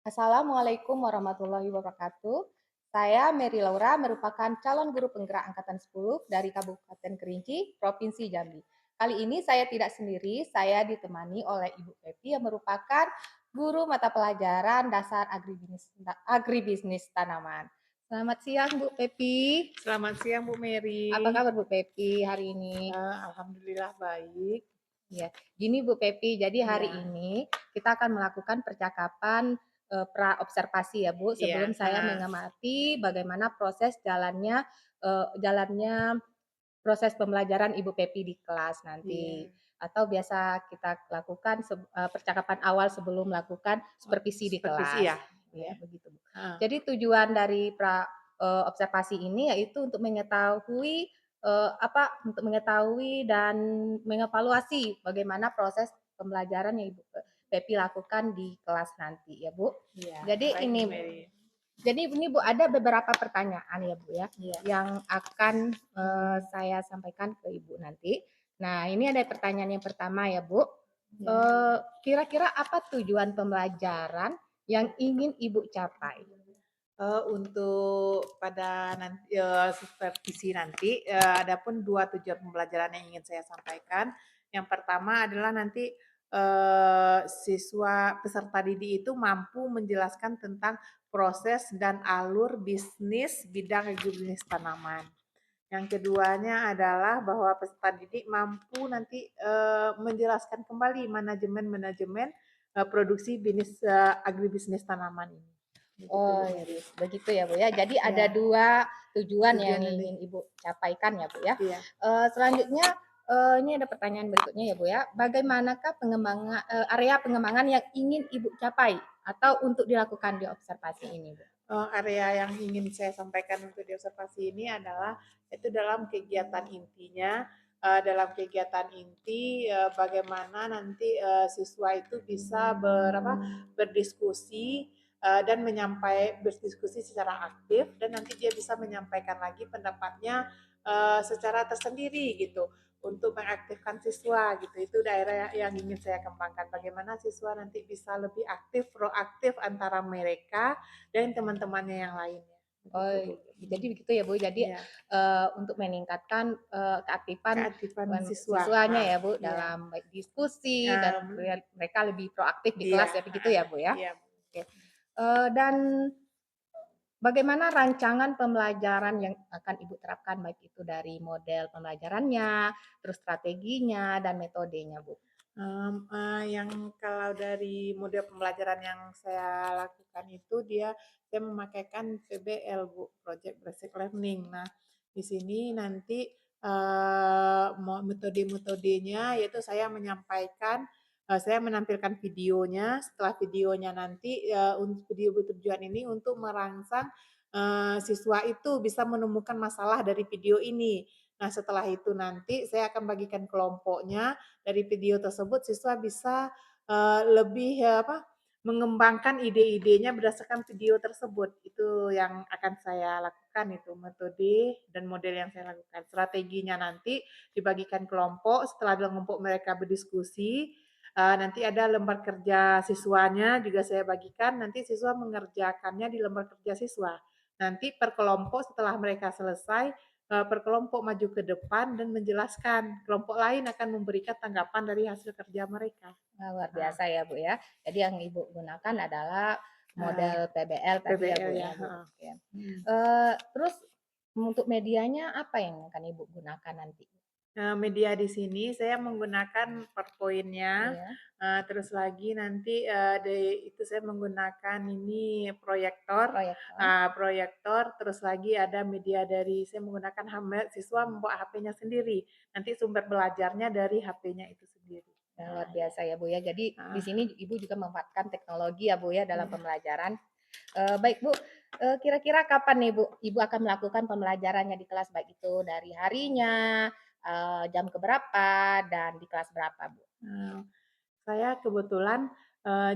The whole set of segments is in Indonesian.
Assalamualaikum warahmatullahi wabarakatuh. Saya Mary Laura merupakan calon guru penggerak angkatan 10 dari Kabupaten Kerinci, Provinsi Jambi. Kali ini saya tidak sendiri, saya ditemani oleh Ibu Pepi yang merupakan guru mata pelajaran dasar agribisnis tanaman. Selamat siang Bu Pepi. Selamat siang Bu Apa Mary. kabar Bu Pepi hari ini? Alhamdulillah baik. Ya, gini Bu Pepi, jadi hari Iya, ini kita akan melakukan percakapan pra-observasi ya Bu, iya, sebelum saya mengamati bagaimana proses jalannya proses pembelajaran Ibu Pepi di kelas iya. nanti. Atau biasa kita lakukan percakapan awal sebelum melakukan Oh, supervisi di supervisi kelas. ya? Ya, Iya. begitu Bu. Heeh. Jadi tujuan dari observasi ini yaitu untuk mengetahui untuk mengetahui dan mengevaluasi bagaimana proses pembelajaran yang Ibu Pepi lakukan di kelas nanti ya Bu. Iya, Jadi baik Bu ini Mary. Bu ada beberapa pertanyaan ya Bu ya Iya. yang akan saya sampaikan ke Ibu nanti. Nah, ini ada pertanyaan yang pertama ya Bu. Iya. Kira-kira apa tujuan pembelajaran yang ingin Ibu capai? Untuk pada nanti supervisi nanti, adapun 2 tujuan pembelajaran yang ingin saya sampaikan. Yang pertama adalah nanti, siswa peserta didik itu mampu menjelaskan tentang proses dan alur bisnis bidang agribisnis tanaman. Yang keduanya adalah bahwa peserta didik mampu nanti, menjelaskan kembali manajemen-manajemen, produksi agribisnis tanaman ini. Begitu Oh, Bu Mary. begitu ya Bu ya. Jadi ada Ya, 2 tujuan yang tujuan ini. ingin Ibu capaikan ya Bu ya. Iya. Selanjutnya, ini ada pertanyaan berikutnya ya Bu ya. Bagaimanakah area pengembangan yang ingin Ibu capai atau untuk dilakukan di observasi ini Bu? Area yang ingin saya sampaikan untuk diobservasi ini adalah itu dalam kegiatan intinya, dalam kegiatan inti, bagaimana nanti, siswa itu bisa berdiskusi, dan berdiskusi secara aktif dan nanti dia bisa menyampaikan lagi pendapatnya, secara tersendiri gitu, untuk mengaktifkan siswa gitu. Itu daerah yang ingin saya kembangkan, bagaimana siswa nanti bisa lebih aktif, proaktif antara mereka dan teman-temannya yang lainnya. Oh, Begitu, Bu. jadi begitu ya Bu. Jadi, Iya, untuk meningkatkan, keaktifan keaktifan siswa. siswanya Ah, ya Bu, iya. dalam baik diskusi dan Um, mereka lebih proaktif di iya, kelas ya, begitu ya Bu ya? iya. Oke. Dan bagaimana rancangan pembelajaran yang akan Ibu terapkan baik itu dari model pembelajarannya, terus strateginya dan metodenya, Bu? Yang kalau dari model pembelajaran yang saya lakukan itu saya memakaikan PBL Bu, Project Basic Learning. Nah, di sini nanti metode-metodenya yaitu saya menampilkan videonya. Setelah videonya nanti untuk video bertujuan ini untuk merangsang siswa itu bisa menemukan masalah dari video ini. Nah, setelah itu nanti saya akan bagikan kelompoknya. Dari video tersebut siswa bisa lebih mengembangkan ide-idenya berdasarkan video tersebut. Itu yang akan saya lakukan, itu metode dan model yang saya lakukan. Strateginya nanti dibagikan kelompok, setelah kelompok mereka berdiskusi, nanti ada lembar kerja siswanya juga saya bagikan, nanti siswa mengerjakannya di lembar kerja siswa. Nanti per kelompok setelah mereka selesai, per kelompok maju ke depan dan menjelaskan. Kelompok lain akan memberikan tanggapan dari hasil kerja mereka. Nah, luar Nah, biasa ya, Bu, ya. Jadi yang Ibu gunakan adalah uh, model PBL tadi ya, PBL Bu, ya. ya, Bu. Oke. Hmm. Terus untuk medianya apa yang akan Ibu gunakan nanti? Media di sini saya menggunakan PowerPoint-nya, Iya, terus lagi nanti itu saya menggunakan ini proyektor. proyektor, terus lagi ada media saya menggunakan siswa membawa HP-nya sendiri. Nanti sumber belajarnya dari HP-nya itu sendiri. Yang luar biasa ya, Bu, ya. Jadi di Ah, sini Ibu juga memanfaatkan teknologi ya, Bu, ya, dalam iya. pembelajaran. Baik, Bu, kira-kira kapan nih, Bu, Ibu akan melakukan pembelajarannya di kelas baik itu dari harinya, jam keberapa, dan di kelas berapa, Bu? Eee, saya kebetulan,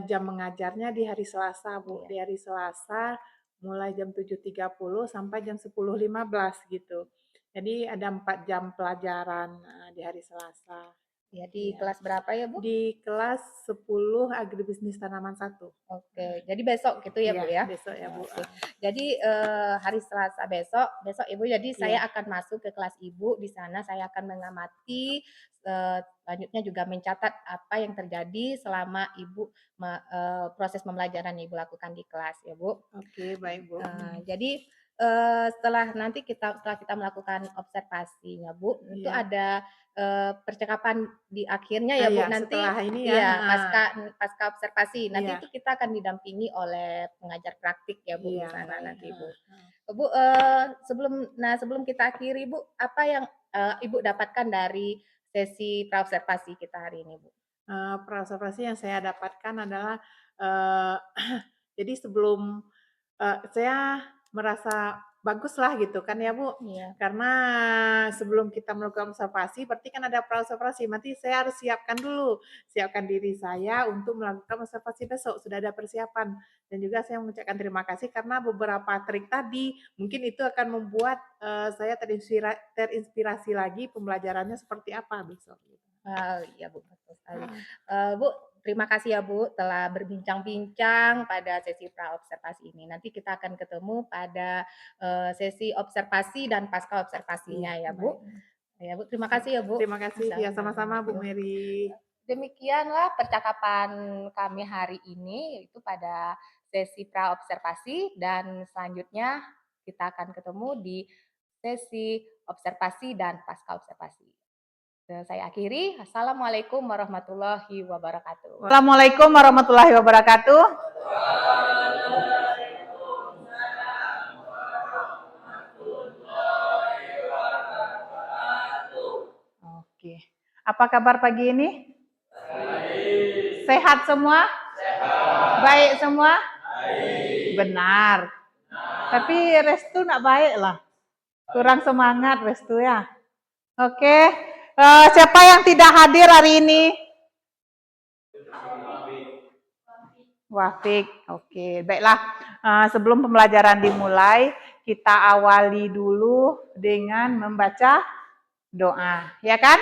jam mengajarnya di hari Selasa, Bu. Iya. Di hari Selasa mulai jam 7.30 sampai jam 10.15 gitu. Jadi ada 4 jam pelajaran, di hari Selasa. Ya, di Iya. kelas berapa ya, Bu? Di kelas 10 Agribisnis Tanaman 1. Oke, jadi besok gitu ya, Bu, Iya, ya? besok ya, Bu. Oke. Jadi, hari Selasa besok Ibu, jadi saya Iya. akan masuk ke kelas Ibu, di sana saya akan mengamati, selanjutnya juga mencatat apa yang terjadi selama Ibu proses pembelajaran yang Ibu lakukan di kelas ya, Bu. Oke, baik, Bu. Jadi, setelah kita melakukan observasinya, Bu, itu Iya. ada, percakapan di akhirnya ya, Bu, Iya, nanti setelah ini ya, iya, heeh. pasca observasi. Nanti Iya. itu kita akan didampingi oleh pengajar praktik ya, Bu, di Iya, sana baik, nanti, Bu. heeh, heeh. Bu, sebelum kita akhiri, Bu, apa yang, Ibu dapatkan dari sesi praobservasi kita hari ini, Bu? Praobservasi yang saya dapatkan adalah, eee, jadi sebelum saya merasa baguslah gitu kan ya, Bu. Iya. Karena sebelum kita melakukan observasi berarti kan ada praobservasi, nanti saya harus siapkan diri saya untuk melakukan observasi besok, sudah ada persiapan. Dan juga saya mengucapkan terima kasih karena beberapa trik tadi, mungkin itu akan membuat, saya terinspirasi lagi pembelajarannya seperti apa besok gitu. Iya, Bu, betul sekali. Bu, terima kasih ya, Bu, telah berbincang-bincang pada sesi praobservasi ini. Nanti kita akan ketemu pada, sesi observasi dan pasca observasinya ya, Bu. Baik. Ya, Bu, terima kasih ya, Bu. Terima kasih, ya sama-sama Bu Yuk. Mary. Demikianlah percakapan kami hari ini, yaitu pada sesi praobservasi, dan selanjutnya kita akan ketemu di sesi observasi dan pasca observasi. Saya akhiri. Assalamualaikum warahmatullahi wabarakatuh. Assalamualaikum warahmatullahi wabarakatuh. Oke. Apa kabar pagi ini? Sehat semua? Baik semua? Benar. Tapi Restu nak baik lah. Kurang semangat Restu ya. Oke. Siapa yang tidak hadir hari ini? Wafik. Oke, baiklah. Sebelum pembelajaran dimulai, kita awali dulu dengan membaca doa, ya kan?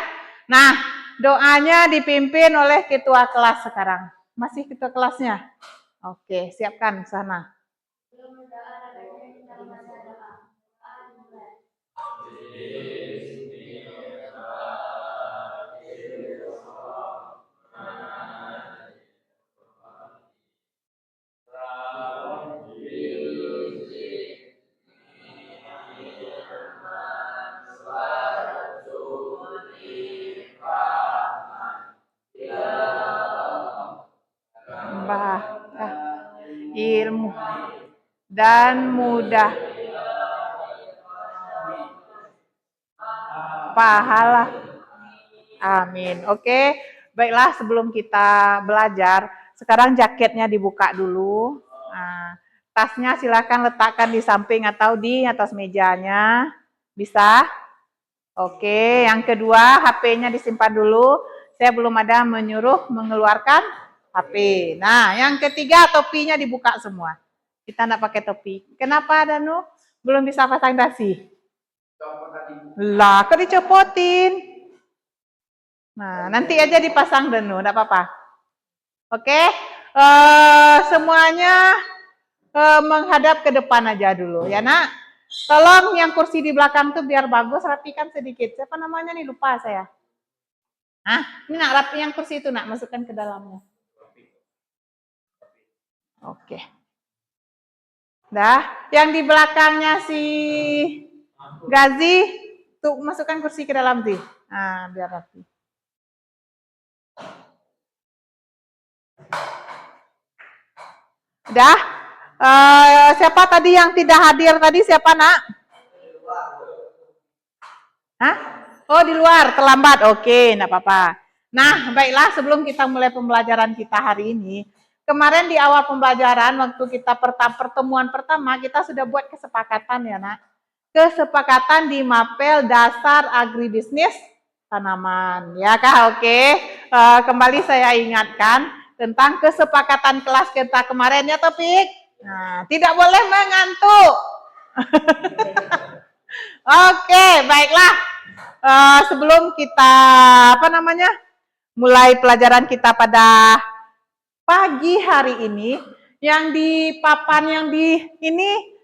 Nah, doanya dipimpin oleh ketua kelas sekarang. Masih ketua kelasnya? Oke, siapkan sana. Ilmu dan mudah pahala. Amin. Oke, baiklah sebelum kita belajar, sekarang jaketnya dibuka dulu. Nah, tasnya silakan letakkan di samping atau di atas mejanya. Bisa? Oke, yang kedua HP-nya disimpan dulu. Saya belum ada menyuruh mengeluarkan HP. Nah, yang ketiga topinya dibuka semua. Kita enggak pakai topi. Kenapa Danu? Belum bisa pasang dasi? Lah, kok dicopotin? Nah, nanti aja dipasang Danu, enggak apa-apa. Oke, semuanya menghadap ke depan aja dulu, ya nak. Tolong yang kursi di belakang tuh biar bagus, rapikan sedikit. Siapa namanya nih? Lupa saya. Ini nak rapi yang kursi itu nak, masukkan ke dalamnya. Oke. Dah, yang di belakangnya si Gazi, tuh masukkan kursi ke dalam sih. Nah, biar rapi. Udah? Siapa tadi yang tidak hadir tadi? Siapa nak? Hah? Oh di luar, terlambat. Oke, enggak apa-apa. Nah, baiklah sebelum kita mulai pembelajaran kita hari ini, kemarin di awal pembelajaran waktu kita pertemuan pertama kita sudah buat kesepakatan ya nak. Kesepakatan di mapel dasar agribisnis tanaman. Ya kah? Oke. Kembali saya ingatkan tentang kesepakatan kelas kita kemarin ya Topik. Nah, tidak boleh mengantuk. Oke, baiklah. Sebelum kita mulai pelajaran kita pada pagi hari ini. Yang di papan yang di ini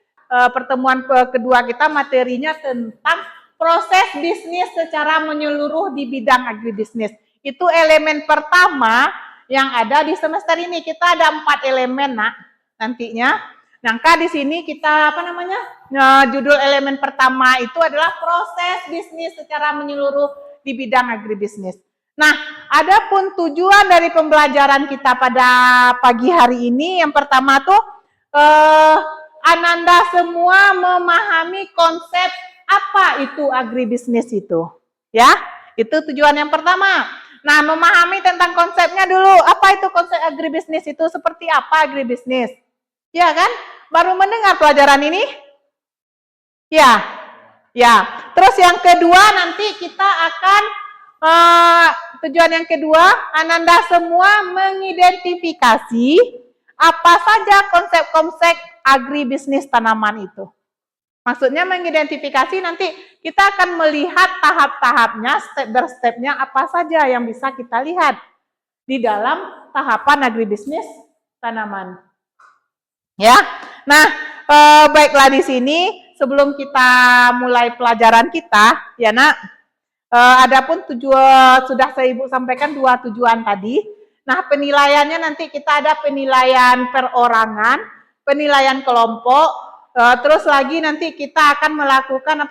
pertemuan kedua kita materinya tentang proses bisnis secara menyeluruh di bidang agribisnis. Itu elemen pertama yang ada di semester ini. Kita ada 4 elemen, Nak, nantinya. Maka di sini kita judul elemen pertama itu adalah proses bisnis secara menyeluruh di bidang agribisnis. Nah, adapun tujuan dari pembelajaran kita pada pagi hari ini, yang pertama tuh Ananda semua memahami konsep apa itu agribisnis itu. Ya, itu tujuan yang pertama. Nah, memahami tentang konsepnya dulu. Apa itu konsep agribisnis itu? Seperti apa agribisnis? Ya kan? Baru mendengar pelajaran ini? Ya. Ya. Terus yang kedua nanti kita akan tujuan yang kedua, Ananda semua mengidentifikasi apa saja konsep-konsep agribisnis tanaman itu. Maksudnya mengidentifikasi nanti kita akan melihat tahap-tahapnya, step by stepnya apa saja yang bisa kita lihat di dalam tahapan agribisnis tanaman. Ya, nah baiklah di sini sebelum kita mulai pelajaran kita, ya Nak. Adapun sudah saya Ibu sampaikan 2 tujuan tadi. Nah, penilaiannya nanti kita ada penilaian perorangan, penilaian kelompok, terus lagi nanti kita akan melakukan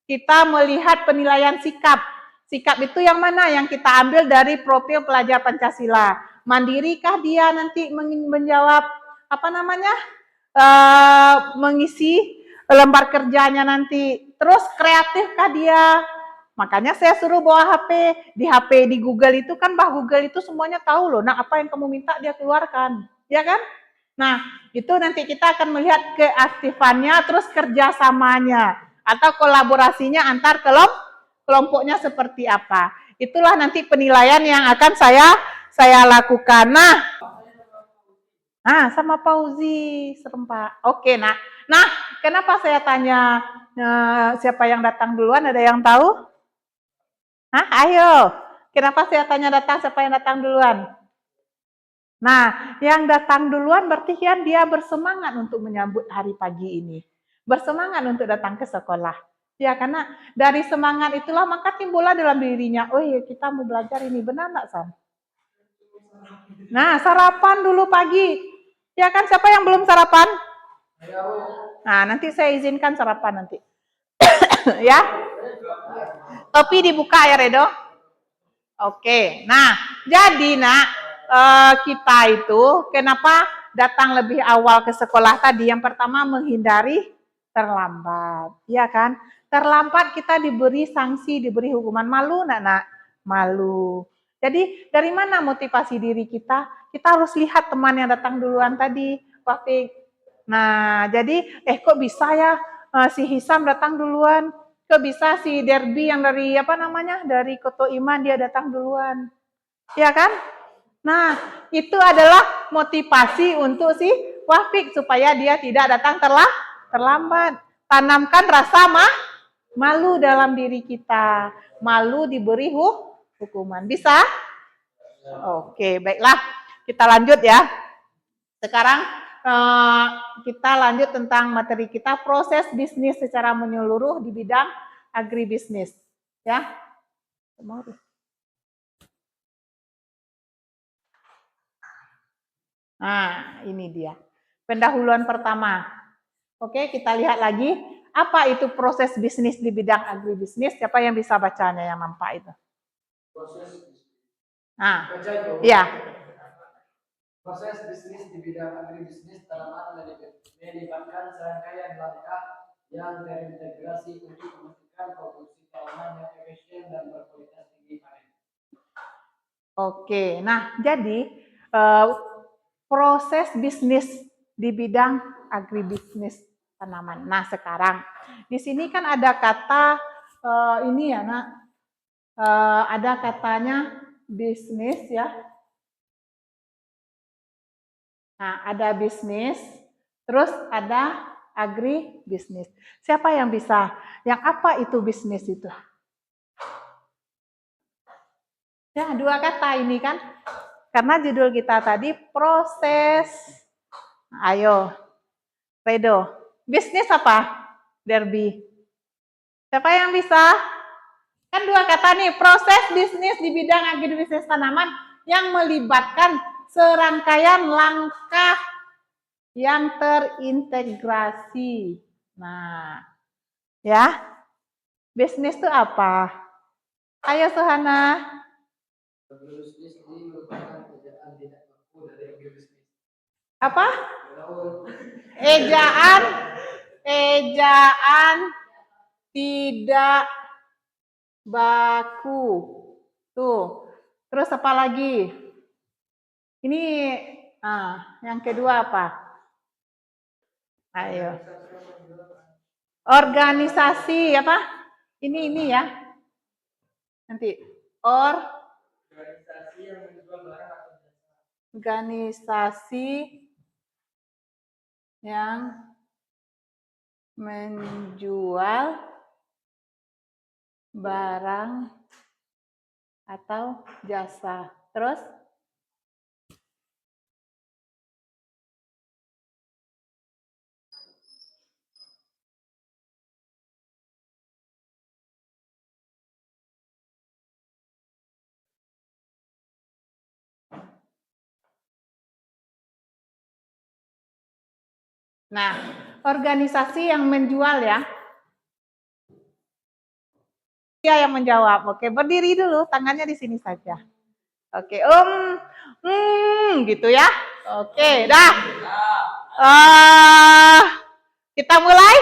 kita melihat penilaian sikap. Sikap itu yang mana? Yang kita ambil dari profil pelajar Pancasila. Mandirikah dia nanti menjawab mengisi lembar kerjanya nanti, terus kreatifkah dia? Makanya saya suruh bawa HP. Di Google itu kan Google itu semuanya tahu loh. Nah, apa yang kamu minta dia keluarkan, ya kan? Nah, itu nanti kita akan melihat keaktifannya, terus kerjasamanya atau kolaborasinya antar kelompoknya seperti apa. Itulah nanti penilaian yang akan saya lakukan. Nah, sama Fauzi serempak. Oke, Nak. Nah, kenapa saya tanya siapa yang datang duluan? Ada yang tahu? Hah, ayo. Kenapa saya tanya siapa yang datang duluan? Nah, yang datang duluan berarti kan dia bersemangat untuk menyambut hari pagi ini. Bersemangat untuk datang ke sekolah. Ya, karena dari semangat itulah maka timbullah dalam dirinya, oh iya kita mau belajar ini. Benar nggak, Sam? Nah, sarapan dulu pagi. Ya kan, siapa yang belum sarapan? Nah, nanti saya izinkan sarapan nanti. Ya. Topi dibuka ya, Redo? Oke. Nah, jadi Nak, kita itu kenapa datang lebih awal ke sekolah tadi? Yang pertama menghindari terlambat. Ya kan? Terlambat kita diberi sanksi, diberi hukuman. Malu enggak, Nak? Malu. Jadi dari mana motivasi diri kita? Kita harus lihat teman yang datang duluan tadi, Wafik. Nah, jadi kok bisa ya si Hisam datang duluan? Kok bisa si Derby yang dari dari Koto Iman dia datang duluan? Ya kan? Nah, itu adalah motivasi untuk si Wafik supaya dia tidak datang terlambat. Tanamkan rasa malu dalam diri kita. Malu diberi hukuman. Bisa? Oke, baiklah. Kita lanjut ya. Sekarang kita lanjut tentang materi kita, proses bisnis secara menyeluruh di bidang agribisnis. Ya. Nah, ini dia. Pendahuluan pertama. Oke, kita lihat lagi. Apa itu proses bisnis di bidang agribisnis? Siapa yang bisa bacanya yang nampak itu? Proses bisnis. Nah, iya. Proses bisnis di bidang agribisnis tanaman melibatkan serangkaian langkah yang terintegrasi untuk memastikan produksi tanaman yang efisien dan berkualitas tinggi panen. Oke, nah jadi proses bisnis di bidang agribisnis tanaman. Nah sekarang di sini kan ada kata ini ya, Nak, ada katanya bisnis ya. Nah, ada bisnis, terus ada agribisnis. Siapa yang bisa? Yang apa itu bisnis itu? Ya, dua kata ini kan. Karena judul kita tadi proses. Ayo, Redo. Bisnis apa? Derby. Siapa yang bisa? Kan dua kata nih, proses bisnis di bidang agribisnis tanaman yang melibatkan serangkaian langkah yang terintegrasi. Nah, ya, bisnis itu apa? Ayo Suhana. Agribisnis ini merupakan ejaan tidak baku dari agribisnis. Apa? Gaul. Ejaan tidak baku. Tuh. Terus apa lagi? Ini yang kedua apa? Ayo. Organisasi apa? Ini ya. Nanti Organisasi yang menjual barang atau jasa. organisasi yang menjual barang atau jasa. Terus nah, organisasi yang menjual ya. Dia yang menjawab. Oke, berdiri dulu, tangannya di sini saja. Oke, gitu ya. Oke, dah. Kita mulai.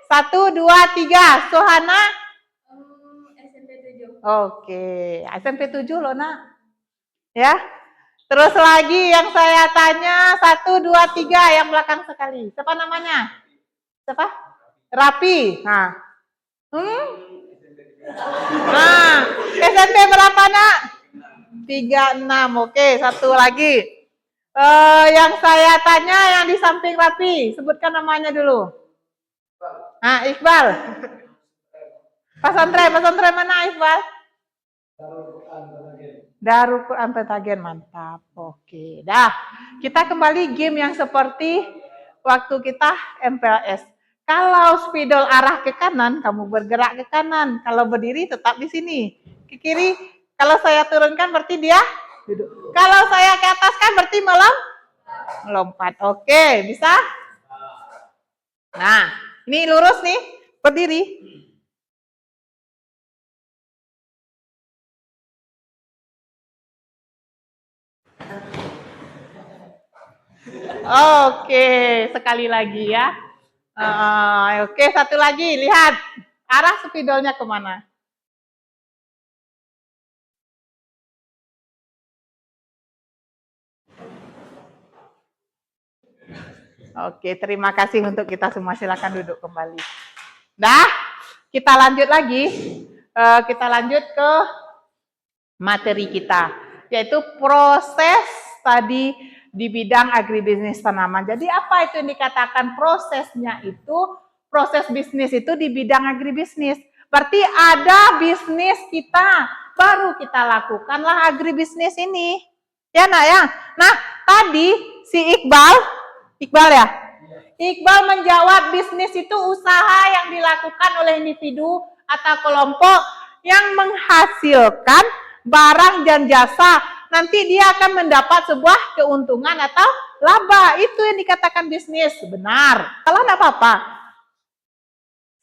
1, 2, 3. Suhana. SMP 7. Oke, SMP 7 loh nak. Ya. Terus lagi yang saya tanya 1, 2, 3 yang belakang sekali. Siapa namanya? Siapa? Rapi. Nah. Nah, SMP berapa nak? 36. Oke, satu lagi. Yang saya tanya yang di samping Rapi, sebutkan namanya dulu. Nah, Iqbal. Pesantren mana Iqbal? Darul Quran Petagen, mantap. Oke, dah. Kita kembali game yang seperti waktu kita MPLS. Kalau spidol arah ke kanan, kamu bergerak ke kanan. Kalau berdiri tetap di sini. Ke kiri, kalau saya turunkan berarti dia duduk. Kalau saya ke atas kan berarti melompat. Oke, bisa? Nah, ini lurus nih, berdiri. Oke, sekali lagi ya. Oke, satu lagi, lihat arah spidolnya kemana. Oke, terima kasih untuk kita semua. Silakan duduk kembali. Dah, kita lanjut lagi. Kita lanjut ke materi kita, yaitu proses tadi di bidang agribisnis tanaman. Jadi apa itu yang dikatakan prosesnya itu? Proses bisnis itu di bidang agribisnis. Berarti ada bisnis kita, baru kita lakukanlah agribisnis ini. Ya nak ya. Nah tadi si Iqbal ya? Iqbal menjawab bisnis itu usaha yang dilakukan oleh individu atau kelompok yang menghasilkan barang dan jasa. Nanti dia akan mendapat sebuah keuntungan atau laba. Itu yang dikatakan bisnis. Benar. Salah enggak apa-apa.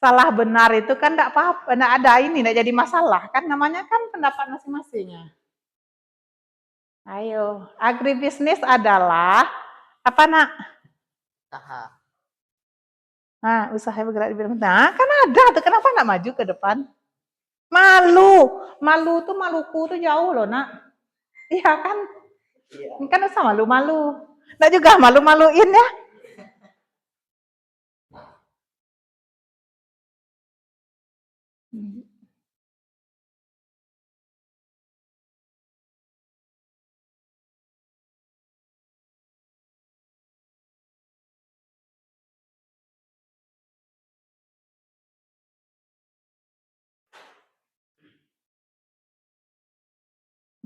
Salah benar itu kan enggak apa-apa. Enggak ada ini, enggak jadi masalah. Kan namanya kan pendapat masing-masingnya. Ayo, agribisnis adalah apa nak? Usaha. Nah, usaha bergerak di bidang. Nah, kan ada tuh. Kenapa enggak maju ke depan? Malu tuh Maluku tuh jauh loh nak. Iya kan? Kan usah malu-malu. Enggak juga malu-maluin ya.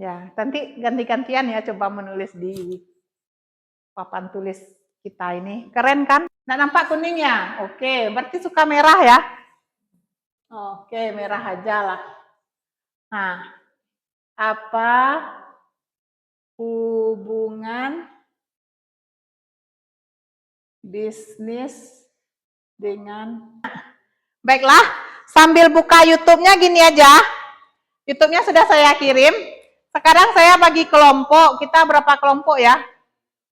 Ya, nanti ganti-gantian ya coba menulis di papan tulis kita ini. Keren kan? Nggak nampak kuning ya? Oke, berarti suka merah ya? Oke, merah aja lah. Nah, apa hubungan bisnis dengan... Baiklah, sambil buka YouTube-nya gini aja. YouTube-nya sudah saya kirim. Sekarang saya bagi kelompok. Kita berapa kelompok ya?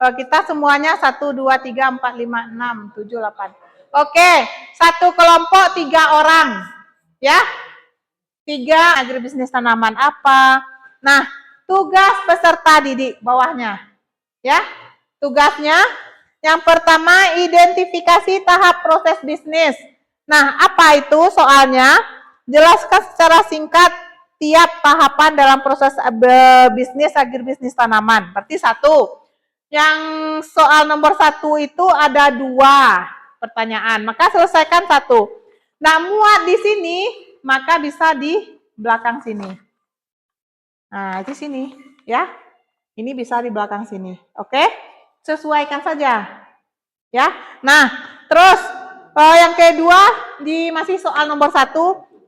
Kita semuanya 1, 2, 3, 4, 5, 6, 7, 8. Oke, satu kelompok 3 orang. Ya, 3 agribisnis tanaman apa. Nah, tugas peserta didik bawahnya. Ya, tugasnya yang pertama identifikasi tahap proses bisnis. Nah, apa itu soalnya? Jelaskan secara singkat tiap tahapan dalam proses bisnis agribisnis tanaman. Berarti 1. Yang soal nomor 1 itu ada 2 pertanyaan. Maka selesaikan 1. Nah, muat di sini, maka bisa di belakang sini. Nah, di sini ya. Ini bisa di belakang sini. Oke? Sesuaikan saja. Ya. Nah, terus yang kedua di masih soal nomor 1,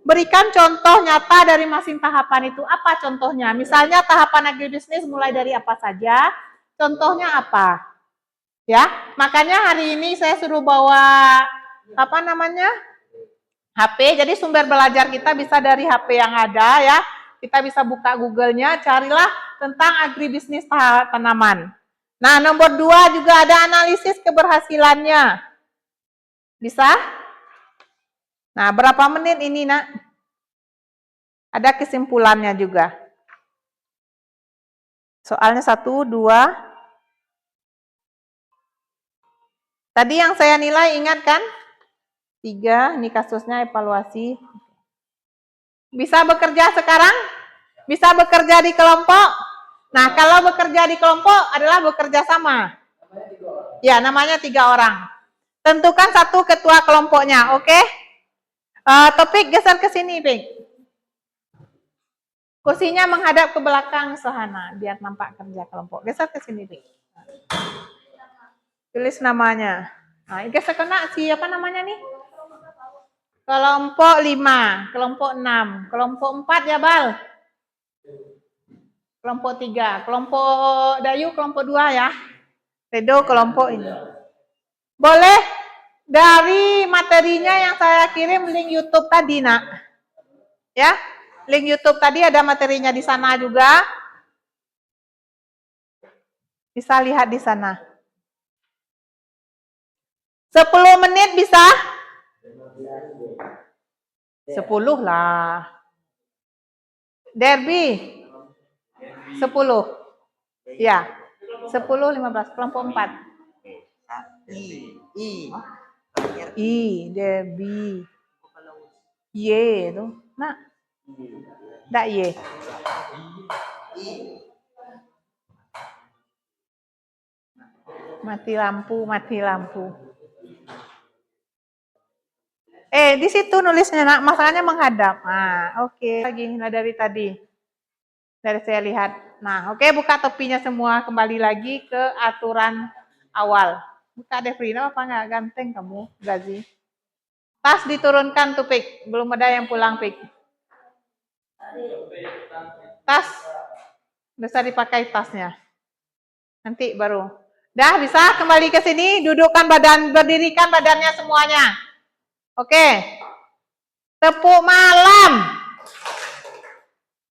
berikan contoh nyata dari masing tahapan itu. Apa contohnya? Misalnya tahapan agribisnis mulai dari apa saja? Contohnya apa? Ya, makanya hari ini saya suruh bawa apa namanya? HP. Jadi sumber belajar kita bisa dari HP yang ada ya. Kita bisa buka Google-nya, carilah tentang agribisnis tanaman. Nah, nomor 2 juga ada analisis keberhasilannya. Bisa? Nah, berapa menit ini, Nak? Ada kesimpulannya juga. Soalnya 1, 2. Tadi yang saya nilai ingat kan? 3, ini kasusnya evaluasi. Bisa bekerja sekarang? Bisa bekerja di kelompok? Nah, kalau bekerja di kelompok adalah bekerja sama. Ya, namanya 3 orang. Tentukan 1 ketua kelompoknya, oke? Topik geser ke sini, Pik. Kursinya menghadap ke belakang Sohana, biar nampak kerja kelompok. Geser ke sini, Pik. Tulis namanya. Nah, geser kena siapa namanya nih? Kelompok 5, kelompok 6, kelompok 4 ya, Bal? Kelompok 3, kelompok Dayu kelompok 2 ya. Redo kelompok ini. Boleh dari materinya yang saya kirim link YouTube tadi, Nak. Ya, link YouTube tadi ada materinya di sana juga. Bisa lihat di sana. 10 menit bisa? 10 lah. Derby 10. Ya. 10, 15, kelompok 4. I, Derby. Y itu. Nah. Enggak Y. Mati lampu, mati lampu. Di situ nulisnya, Nak, masalahnya menghadap. Nah, oke. Lagi dari tadi. Dari saya lihat. Nah, oke, buka topinya semua. Kembali lagi ke aturan awal. Buka Devrina, apa nggak ganteng kamu, Gazi? Tas diturunkan tuh, Pik. Belum ada yang pulang, Pik. Tas. Bisa dipakai tasnya. Nanti baru. Dah, bisa kembali ke sini. Dudukkan badan, berdirikan badannya semuanya. Oke. Tepuk malam.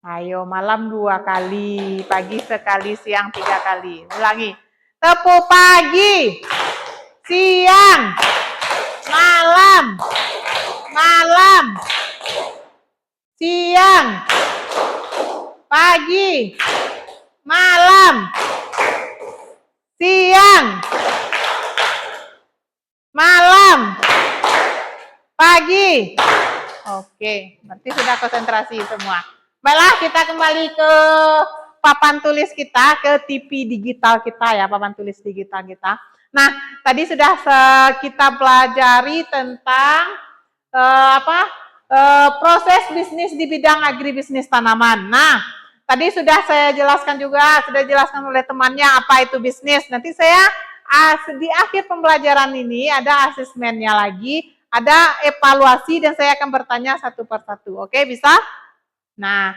Ayo, malam 2 kali. Pagi sekali, siang 3 kali. Ulangi. Tepuk pagi. Siang. Malam. Malam. Siang. Pagi. Malam. Siang. Malam. Pagi. Oke, berarti sudah konsentrasi semua. Baiklah, kita kembali ke papan tulis kita, ke TV digital kita ya, papan tulis digital kita. Nah, tadi sudah kita pelajari tentang proses bisnis di bidang agribisnis tanaman. Nah, tadi sudah saya jelaskan juga, sudah jelaskan oleh temannya apa itu bisnis. Nanti saya di akhir pembelajaran ini ada asesmennya lagi, ada evaluasi dan saya akan bertanya satu persatu. Oke, bisa? Nah,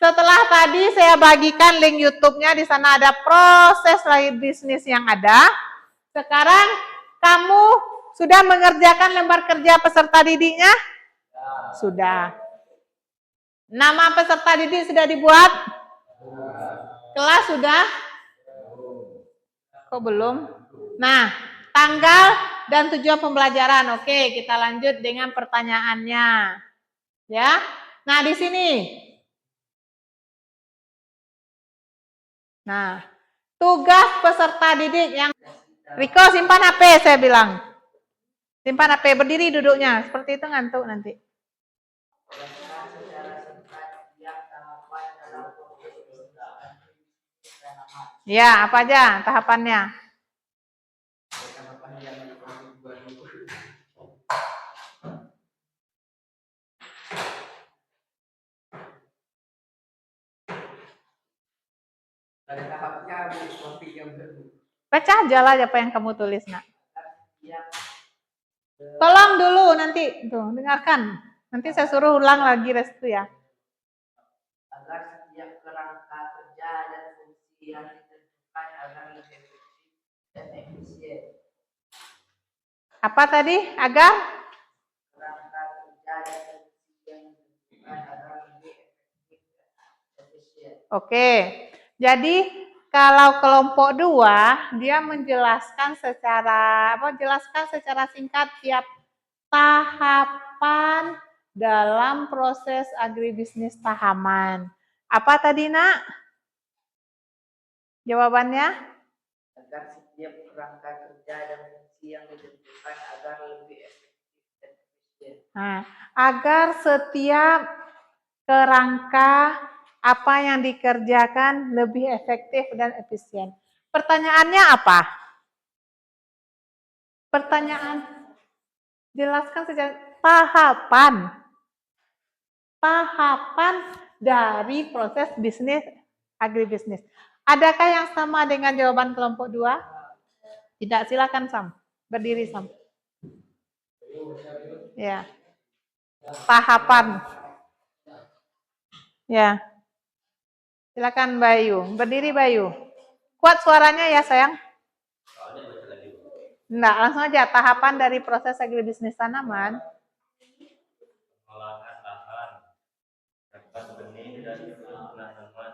setelah tadi saya bagikan link YouTube-nya, di sana ada proses lagi bisnis yang ada. Sekarang kamu sudah mengerjakan lembar kerja peserta didiknya? Sudah. Nama peserta didik sudah dibuat? Kelas sudah? Kok belum? Nah, tanggal dan tujuan pembelajaran. Oke, kita lanjut dengan pertanyaannya. Ya. Nah, di sini. Nah, tugas peserta didik yang Riko simpan HP saya bilang. Simpan HP, berdiri duduknya. Seperti itu ngantuk nanti. Ya, apa aja tahapannya? Ada tahapnya, topik yang Baca aja lah apa yang kamu tulis, nak. Tolong dulu nanti, tuh dengarkan. Nanti saya suruh ulang lagi restu ya. agar setiap kerangka kerja dan fungsi yang ditentukan agar lebih efektif dan efisien. Apa tadi? Agar? Kerangka kerja dan fungsi yang ditentukan agar lebih efektif dan efisien. Oke. Jadi kalau kelompok 2 dia menjelaskan secara singkat tiap tahapan dalam proses agribisnis tahaman. Apa tadi, Nak? Jawabannya? Agar setiap kerangka kerja dan fungsi yang ditentukan agar lebih efektif dan efisien. Nah, agar setiap kerangka apa yang dikerjakan lebih efektif dan efisien. Pertanyaannya apa? Pertanyaan, jelaskan secara tahapan dari proses bisnis agribisnis. Adakah yang sama dengan jawaban kelompok 2? Tidak, silakan Sam. Berdiri Sam. Ya. Tahapan. Ya. Silakan Bayu. Berdiri Bayu. Kuat suaranya ya sayang. Enggak, langsung aja tahapan dari proses agribisnis tanaman. Pengolahan lahan, dapat benih dan penanaman,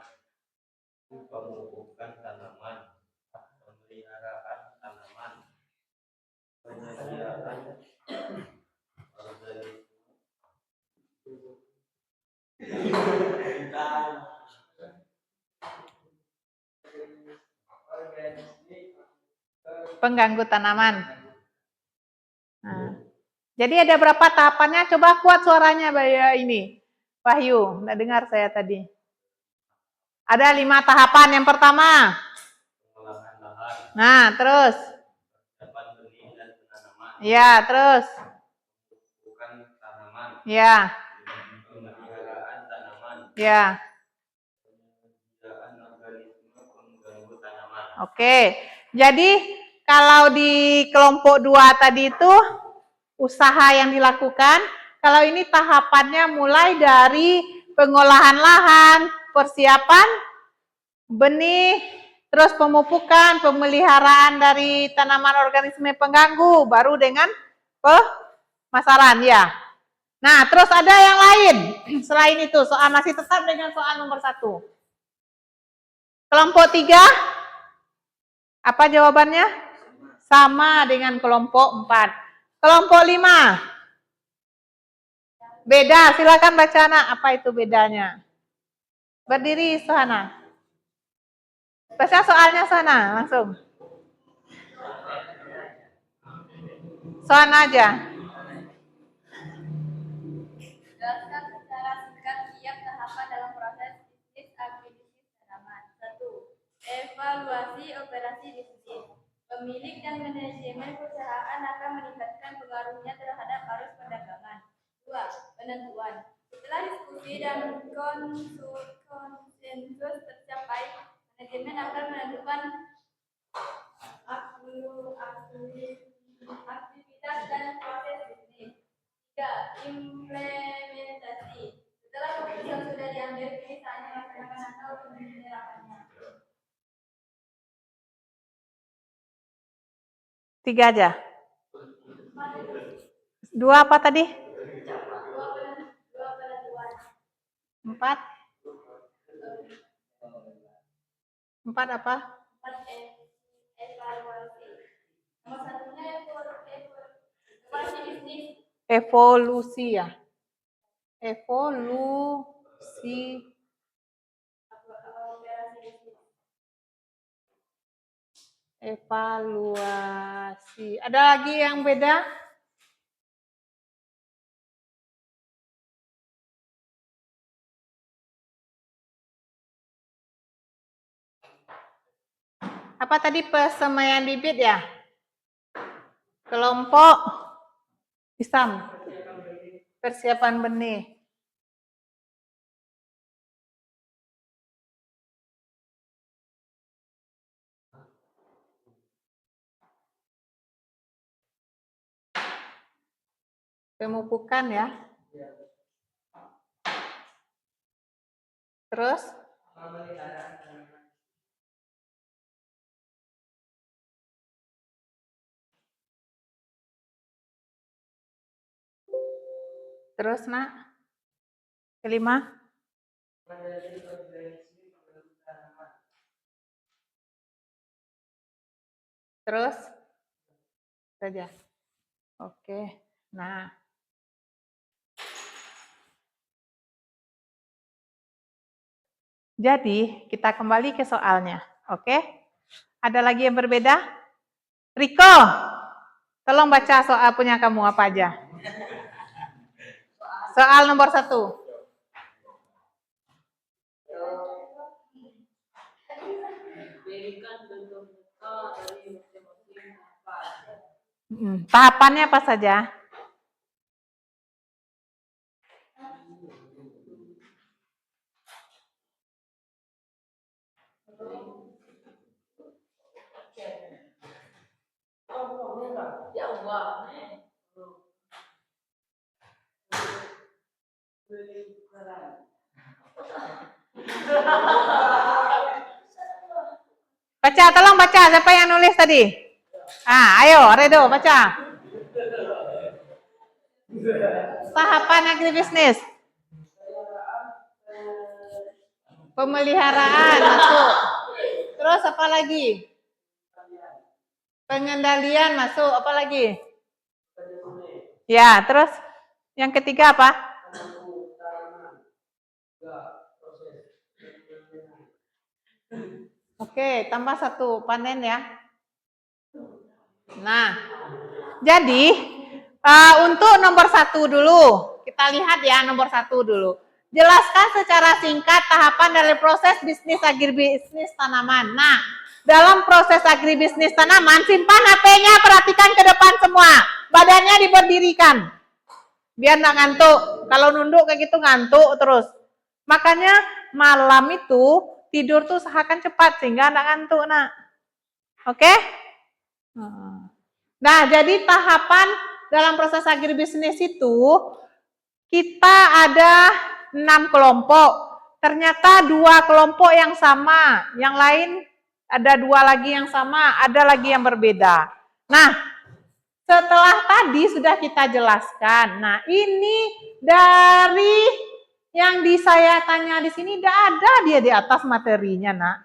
pemupukan tanaman, pemeliharaan tanaman, penyediaan pengganggu tanaman. Nah, jadi ada berapa tahapannya? Coba kuat suaranya Bayu ini. Wahyu, nggak dengar saya tadi. Ada 5 tahapan. Yang pertama. pengolahan lahan. Nah, terus. Dapat benih dan penanaman. Ya, terus. Pemupukan tanaman. Ya. Pemeliharaan tanaman. Ya. Penyediaan organisme pengganggu tanaman. Oke. Jadi kalau di kelompok 2 tadi itu usaha yang dilakukan, kalau ini tahapannya mulai dari pengolahan lahan, persiapan benih, terus pemupukan, pemeliharaan dari tanaman organisme pengganggu, baru dengan pemasaran ya. Nah, terus ada yang lain selain itu, soal masih tetap dengan soal nomor 1. Kelompok 3, apa jawabannya? Sama dengan kelompok 4. Kelompok 5. Beda, silakan baca anak, apa itu bedanya? Berdiri Sohana. Baca soalnya Sohana, langsung. Sohana aja. Jelaskan secara singkat tiap tahapan dalam proses bisnis agribisnis tanaman. 1. Evaluasi operasi bisnis. Pemilik dan manajemen perusahaan akan meningkatkan pengaruhnya terhadap arus perdagangan. 2. Penentuan. Setelah diskusi dan konsultasi konsensus tercapai, manajemen akan menentukan aktivitas dan proses bisnis. 3. Implementasi. Setelah keputusan sudah diambil, kini saatnya melaksanakan atau menerapkannya. 3 aja. 2 apa tadi? 4? 4 apa? 4. Evaluasi. Nomor satunya evaluasi bisnis. Evolusi ya. Evolusi. Evaluasi. Ada lagi yang beda? Apa tadi persemaian bibit ya? Kelompok Isam. Persiapan benih. Pemupukan ya. Terus? Terus nak? Kelima? Terus? Saja. Oke. Nah. Jadi, kita kembali ke soalnya. Oke? Ada lagi yang berbeda? Riko, tolong baca soal punya kamu apa aja. Soal nomor 1. Tahapannya apa saja? Baca, tolong baca. Siapa yang nulis tadi? Ayo, Redo, baca. Tahapan agribisnis. Pemeliharaan masuk. Terus apa lagi? Pengendalian masuk. Apa lagi? Ya, terus yang ketiga apa? Oke, tambah 1, panen ya. Nah, jadi untuk nomor 1 dulu, kita lihat ya nomor 1 dulu. Jelaskan secara singkat tahapan dari proses bisnis agribisnis tanaman. Nah, dalam proses agribisnis tanaman, simpan HP-nya, perhatikan ke depan semua. Badannya diberdirikan. Biar nggak ngantuk. Kalau nunduk kayak gitu ngantuk terus. Makanya malam itu tidur tuh usahakan cepat sehingga nggak ngantuk, nak. Oke? Nah, jadi tahapan dalam proses agribisnis itu kita ada 6 kelompok. Ternyata 2 kelompok yang sama, yang lain ada 2 lagi yang sama, ada lagi yang berbeda. Nah, setelah tadi sudah kita jelaskan. Nah, ini dari yang saya tanya di sini tidak ada dia di atas materinya, nak.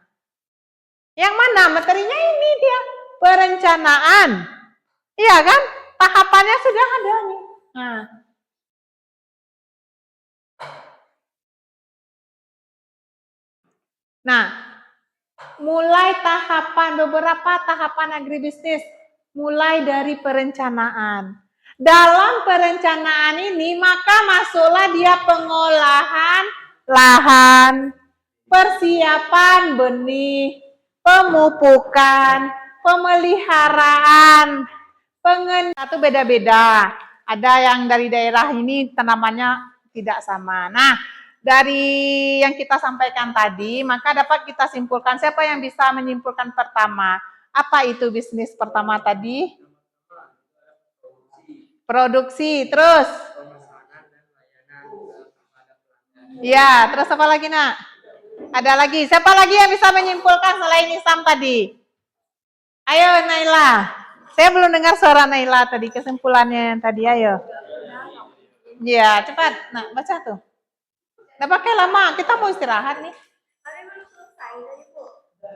Yang mana materinya ini dia perencanaan. Iya kan? Tahapannya sudah ada nih. Nah, mulai beberapa tahapan agribisnis, mulai dari perencanaan. Dalam perencanaan ini, maka masuklah dia pengolahan lahan, persiapan benih, pemupukan, pemeliharaan, itu beda-beda. Ada yang dari daerah ini tanamannya tidak sama. Nah, dari yang kita sampaikan tadi, maka dapat kita simpulkan. Siapa yang bisa menyimpulkan pertama? Apa itu bisnis pertama tadi? Produksi, terus? Ya, terus apa lagi, Nak? Ada lagi. Siapa lagi yang bisa menyimpulkan selain Isam tadi? Ayo, Naila. Saya belum dengar suara Naila tadi, kesimpulannya yang tadi, ayo. Ya, cepat. Nah, baca tuh. Nggak pakai lama, kita mau istirahat nih.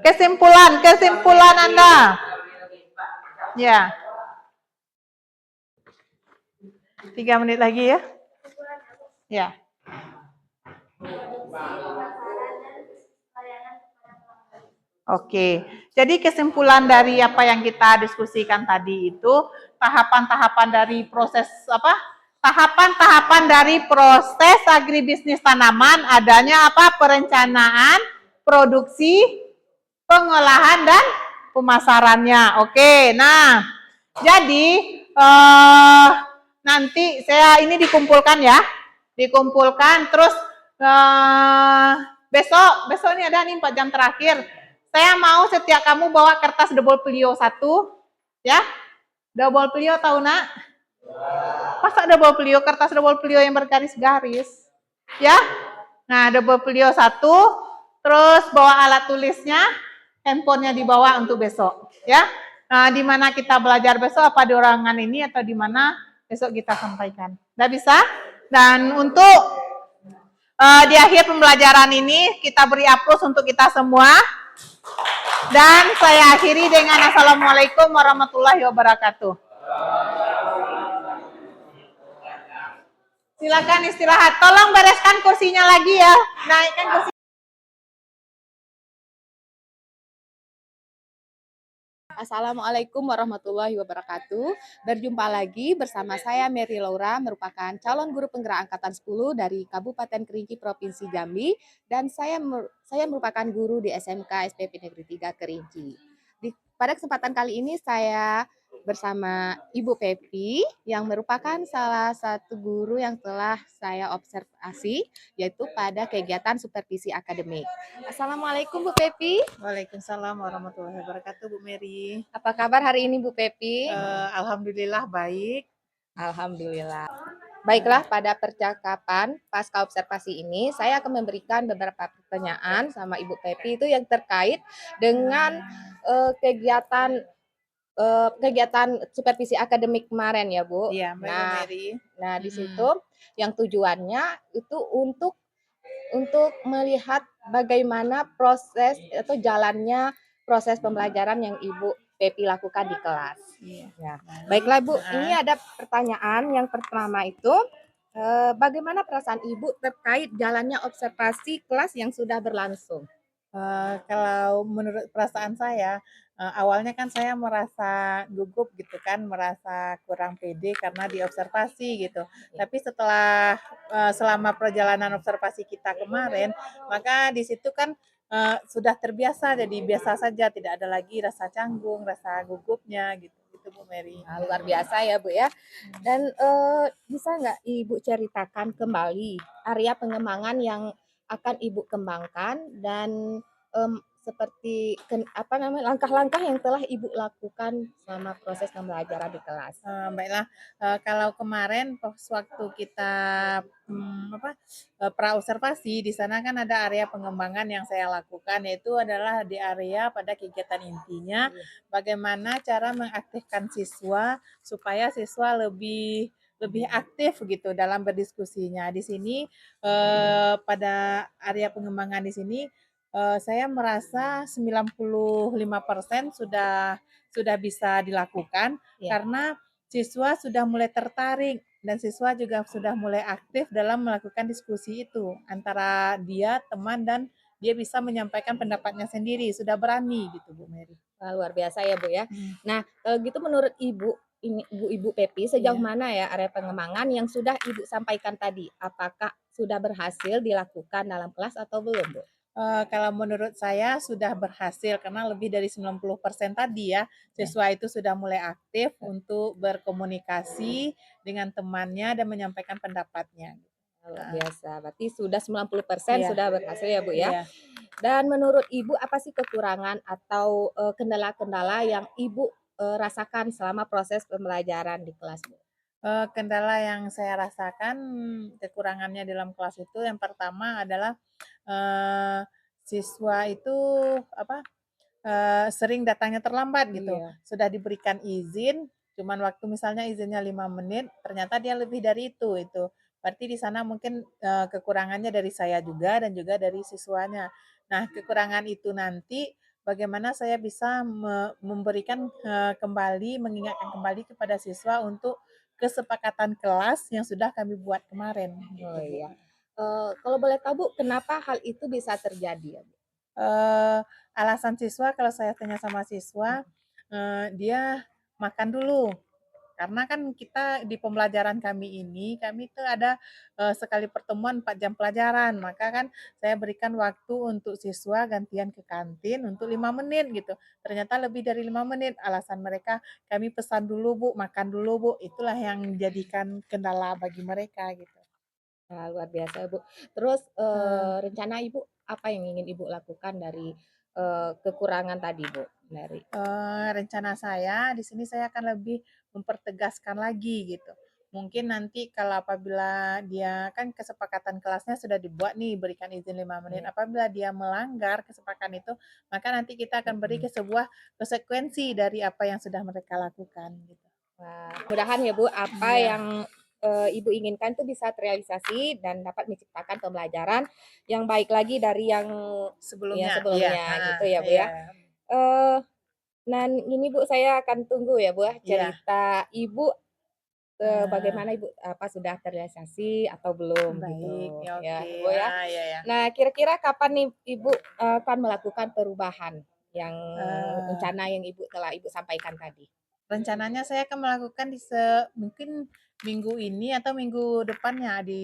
Kesimpulan Anda. Ya. 3 menit lagi ya. Ya. Oke, jadi kesimpulan dari apa yang kita diskusikan tadi itu tahapan-tahapan dari proses apa? Tahapan-tahapan dari proses agribisnis tanaman adanya apa? Perencanaan, produksi, pengolahan dan pemasarannya. Oke, nah jadi nanti saya ini dikumpulkan ya, dikumpulkan terus besok ini ada nih 4 jam terakhir. Saya mau setiap kamu bawa kertas double folio 1, ya. Double folio tahu nak? Masa double folio, kertas double folio yang bergaris-garis, ya. Nah, double folio 1, terus bawa alat tulisnya, handphonenya dibawa untuk besok, ya. Nah, di mana kita belajar besok, apa di ruangan ini atau di mana besok kita sampaikan. Udah bisa? Dan untuk di akhir pembelajaran ini kita beri aplaus untuk kita semua. Dan saya akhiri dengan Assalamualaikum warahmatullahi wabarakatuh. Silakan istirahat. Tolong bereskan kursinya lagi ya. Naikkan kursi. Assalamualaikum warahmatullahi wabarakatuh. Berjumpa lagi bersama saya Mary Laura, merupakan calon guru penggerak angkatan 10 dari Kabupaten Kerinci, Provinsi Jambi, dan saya merupakan guru di SMK SPP Negeri 3 Kerinci. Pada kesempatan kali ini saya bersama Ibu Pepi yang merupakan salah satu guru yang telah saya observasi, yaitu pada kegiatan supervisi akademik. Assalamualaikum Bu Pepi. Waalaikumsalam warahmatullahi wabarakatuh, Bu Mary. Apa kabar hari ini Bu Pepi? Alhamdulillah baik. Alhamdulillah. Baiklah, pada percakapan pasca observasi ini, saya akan memberikan beberapa pertanyaan sama Ibu Pepi itu yang terkait dengan kegiatan supervisi akademik kemarin ya Bu. Iya, Bu Mary. Nah di situ yang tujuannya itu untuk melihat bagaimana proses atau jalannya proses pembelajaran yang Ibu Pepi lakukan di kelas. Iya. Ya. Baiklah Bu, ini ada pertanyaan yang pertama itu, bagaimana perasaan Ibu terkait jalannya observasi kelas yang sudah berlangsung? Kalau menurut perasaan saya, awalnya kan saya merasa gugup gitu kan, merasa kurang pede karena diobservasi gitu. Tapi setelah selama perjalanan observasi kita kemarin, maka di situ kan sudah terbiasa, jadi biasa saja, tidak ada lagi rasa canggung, rasa gugupnya gitu. Gitu Bu Mary. Nah, luar biasa ya Bu ya. Dan bisa nggak Ibu ceritakan kembali area pengembangan yang akan Ibu kembangkan dan seperti langkah-langkah yang telah Ibu lakukan selama proses pembelajaran di kelas. Baiklah, kalau kemarin waktu kita pra-observasi, di sana kan ada area pengembangan yang saya lakukan, yaitu adalah di area pada kegiatan intinya, bagaimana cara mengaktifkan siswa supaya siswa lebih aktif gitu dalam berdiskusinya. Di sini pada area pengembangan di sini saya merasa 95% sudah bisa dilakukan karena siswa sudah mulai tertarik dan siswa juga sudah mulai aktif dalam melakukan diskusi itu antara dia, teman, dan dia bisa menyampaikan pendapatnya sendiri, sudah berani gitu Bu Mary. Wah, luar biasa ya Bu ya. Nah, kalau gitu menurut Ibu Pepi sejauh mana ya area pengembangan yang sudah Ibu sampaikan tadi? Apakah sudah berhasil dilakukan dalam kelas atau belum Bu? Kalau menurut saya sudah berhasil karena lebih dari 90% tadi ya, siswa itu sudah mulai aktif untuk berkomunikasi dengan temannya dan menyampaikan pendapatnya. Luar biasa. Berarti sudah 90% Iya. sudah berhasil ya, Bu, ya? Iya. Dan menurut Ibu apa sih kekurangan atau, kendala-kendala yang Ibu, rasakan selama proses pembelajaran di kelas, Bu? Kendala yang saya rasakan kekurangannya dalam kelas itu yang pertama adalah, siswa itu apa, sering datangnya terlambat gitu. Iya. Sudah diberikan izin, cuman waktu misalnya izinnya 5 menit, ternyata dia lebih dari itu. Berarti di sana mungkin, kekurangannya dari saya juga dan juga dari siswanya. Nah, kekurangan itu nanti bagaimana saya bisa memberikan, kembali, mengingatkan kembali kepada siswa untuk kesepakatan kelas yang sudah kami buat kemarin, Oh, gitu, Bu. iya. Kalau boleh tahu, Bu, kenapa hal itu bisa terjadi ya, Bu? Alasan siswa kalau saya tanya sama siswa, dia makan dulu. Karena kan kita di pembelajaran kami ini, kami itu ada, sekali pertemuan 4 jam pelajaran, maka kan saya berikan waktu untuk siswa gantian ke kantin untuk 5 menit gitu. Ternyata lebih dari 5 menit, alasan mereka, "Kami pesan dulu Bu, makan dulu Bu." Itulah yang menjadikan kendala bagi mereka gitu. Nah, luar biasa, Bu. Terus, Eee rencana Ibu apa yang ingin Ibu lakukan dari, kekurangan tadi, Bu? Dari Rencana saya di sini saya akan lebih mempertegaskan lagi gitu. Mungkin nanti kalau apabila dia kan kesepakatan kelasnya sudah dibuat nih, berikan izin 5 menit. iya, Apabila dia melanggar kesepakatan itu, maka nanti kita akan beri mhm. ke sebuah konsekuensi dari apa yang sudah mereka lakukan gitu. Wah, mudahan ya, Bu, apa Iya, yang, Ibu inginkan itu bisa terrealisasi dan dapat menciptakan pembelajaran yang baik lagi dari yang sebelumnya. Iya, sebelumnya heeh, gitu ya, Bu, iya, ya. Eee, dan ini, Bu, saya akan tunggu ya, Bu, ya, iya, cerita Ibu, eee, bagaimana Ibu, apa sudah terrealisasi atau belum baik, gitu, ya ya, oke, Bu, ya. iya ya. Nah, kira-kira kapan nih Ibu, akan melakukan perubahan yang Eee rencana yang Ibu sampaikan tadi? Rencananya saya akan melakukan mungkin minggu ini atau minggu depannya, di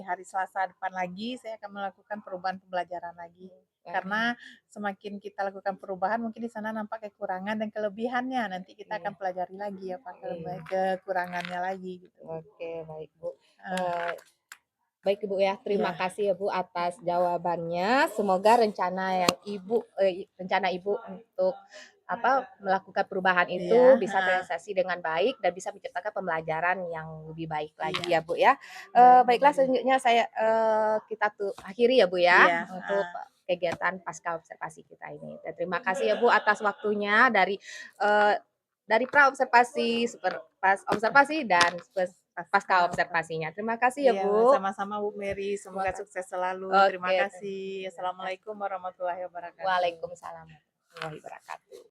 hari Selasa depan lagi saya akan melakukan perubahan pembelajaran lagi. Wah, Karena semakin kita lakukan perubahan mungkin di sana nampak kekurangan dan kelebihannya, nanti kita iya, akan pelajari lagi apa iya. kekurangannya lagi gitu. Oke, baik, Bu. Heeh, Eee, baik, Ibu, ya, terima iya, kasih ya, Bu, atas jawabannya. Semoga rencana Ibu untuk melakukan perubahan iya, itu bisa heeh, terrealisasi dengan baik dan bisa menciptakan pembelajaran yang lebih baik lagi iya, ya, Bu, ya. baik Bu Baiklah, Mary. selanjutnya kita tuh akhiri ya, Bu, ya, Iya, untuk heeh, kegiatan pasca observasi kita ini. Dan terima kasih ya, Bu, atas waktunya eee, dari pra-observasi, pas observasi dan pasca pasca observasinya. Terima kasih ya, iya, Bu. sama-sama Bu Mary, Terima semoga kasih. sukses selalu. Terima Oke, kasih. terima kasih. Assalamualaikum warahmatullahi wabarakatuh. Waalaikumsalam warahmatullahi wabarakatuh.